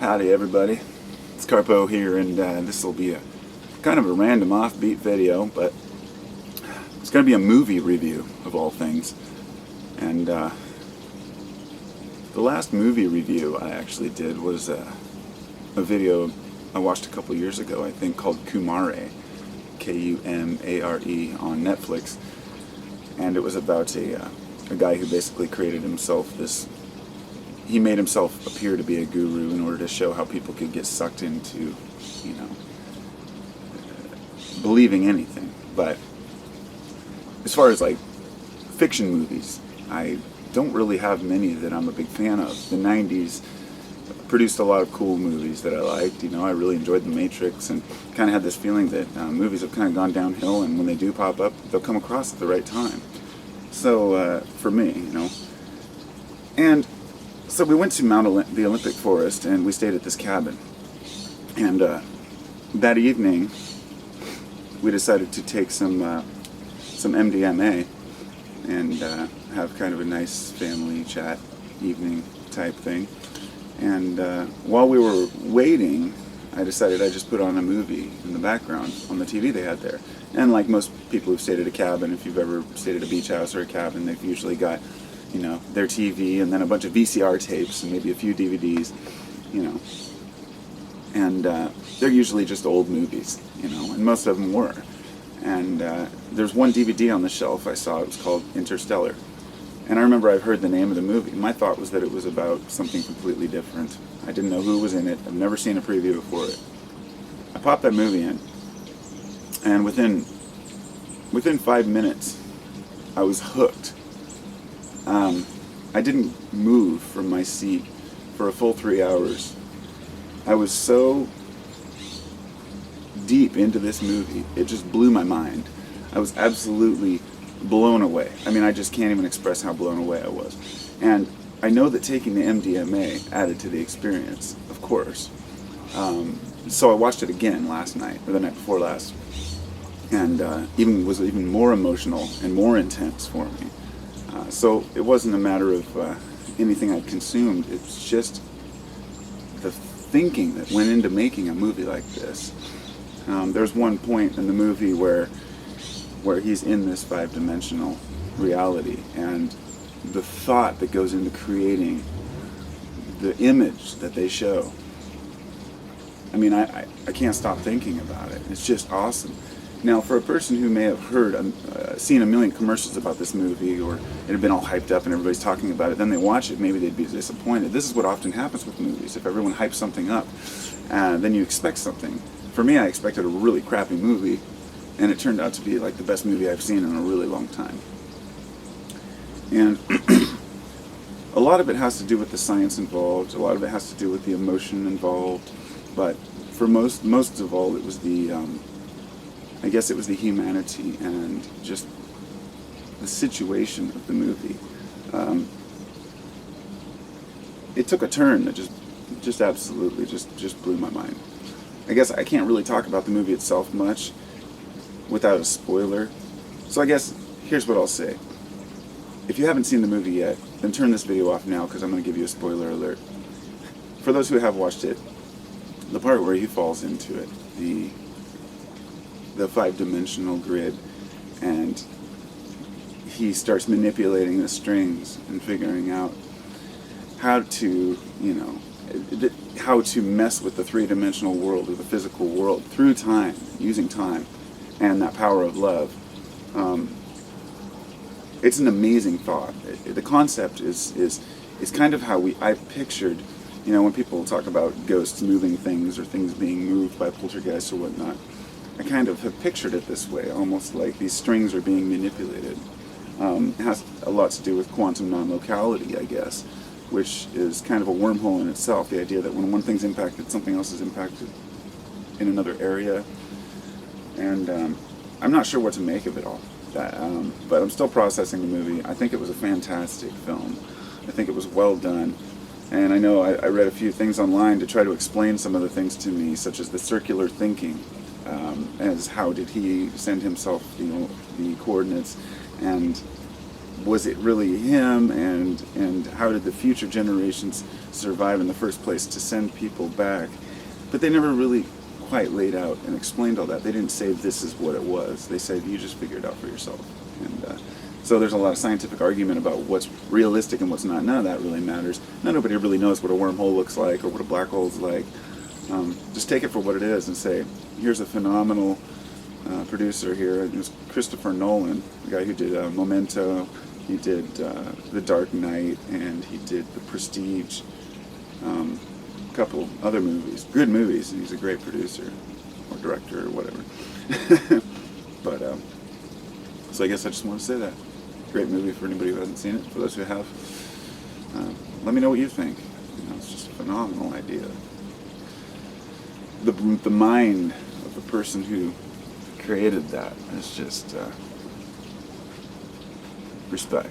Howdy everybody, it's Carpo here, and this will be a kind of a random offbeat video, but it's going to be a movie review of all things. And the last movie review I actually did was a video I watched a couple years ago, I think, called Kumare, K-U-M-A-R-E, on Netflix. And it was about a guy who basically created himself this. He made himself appear to be a guru in order to show how people could get sucked into, believing anything. But as far as like fiction movies, I don't really have many that I'm a big fan of. The 90s produced a lot of cool movies that I liked. I really enjoyed The Matrix, and kind of had this feeling that movies have kind of gone downhill, and when they do pop up, they'll come across at the right time. So for me, and so we went to the Olympic Forest, and we stayed at this cabin. And that evening, we decided to take some MDMA and have kind of a nice family chat evening type thing. And while we were waiting, I decided I'd just put on a movie in the background on the TV they had there. And like most people who've stayed at a cabin, if you've ever stayed at a beach house or a cabin, they've usually got their TV and then a bunch of VCR tapes and maybe a few DVDs, and they're usually just old movies, and most of them were. And there's one DVD on the shelf I saw. It was called Interstellar. And I remember I've heard the name of the movie. My thought was that it was about something completely different. I didn't know who was in it. I've never seen a preview before it. I popped that movie in, and within 5 minutes, I was hooked. I didn't move from my seat for a full 3 hours. I was so deep into this movie, it just blew my mind. I was absolutely blown away. I mean, I just can't even express how blown away I was. And I know that taking the MDMA added to the experience, of course. So I watched it again last night, or the night before last, and was even more emotional and more intense for me. So it wasn't a matter of anything I'd consumed. It's just the thinking that went into making a movie like this. There's one point in the movie where he's in this 5-dimensional reality, and the thought that goes into creating the image that they show. I mean, I can't stop thinking about it. It's just awesome. Now, for a person who may have seen a million commercials about this movie, or it had been all hyped up and everybody's talking about it, then they watch it, maybe they'd be disappointed. This is what often happens with movies. If everyone hypes something up, then you expect something. For me, I expected a really crappy movie, and it turned out to be like the best movie I've seen in a really long time. And a lot of it has to do with the science involved, a lot of it has to do with the emotion involved, but for most of all, it was I guess it was the humanity and just the situation of the movie. It took a turn that just absolutely just blew my mind. I guess I can't really talk about the movie itself much without a spoiler. So I guess here's what I'll say. If you haven't seen the movie yet, then turn this video off now, because I'm going to give you a spoiler alert. For those who have watched it, the part where he falls into it, the 5-dimensional grid, and he starts manipulating the strings and figuring out how to, how to mess with the 3-dimensional world, or the physical world, through time, using time, and that power of love. It's an amazing thought. The concept is kind of how I pictured, when people talk about ghosts moving things, or things being moved by poltergeists or whatnot. I kind of have pictured it this way, almost like these strings are being manipulated. It has a lot to do with quantum non-locality, I guess, which is kind of a wormhole in itself. The idea that when one thing's impacted, something else is impacted in another area. And I'm not sure what to make of it all. But I'm still processing the movie. I think it was a fantastic film. I think it was well done. And I know I read a few things online to try to explain some of the things to me, such as the circular thinking, as how did he send himself the coordinates, and was it really him, and how did the future generations survive in the first place to send people back? But they never really quite laid out and explained all that. They didn't say this is what it was. They said you just figure it out for yourself. And so there's a lot of scientific argument about what's realistic and what's not. None of that really matters. Nobody really knows what a wormhole looks like or what a black hole is like. Just take it for what it is and say, here's a phenomenal producer here. It was Christopher Nolan, the guy who did Memento. He did The Dark Knight, and he did The Prestige. A couple other movies, good movies, and he's a great producer or director or whatever. But so I guess I just want to say that. Great movie for anybody who hasn't seen it. For those who have, let me know what you think. It's just a phenomenal idea. The mind of the person who created that is just respect.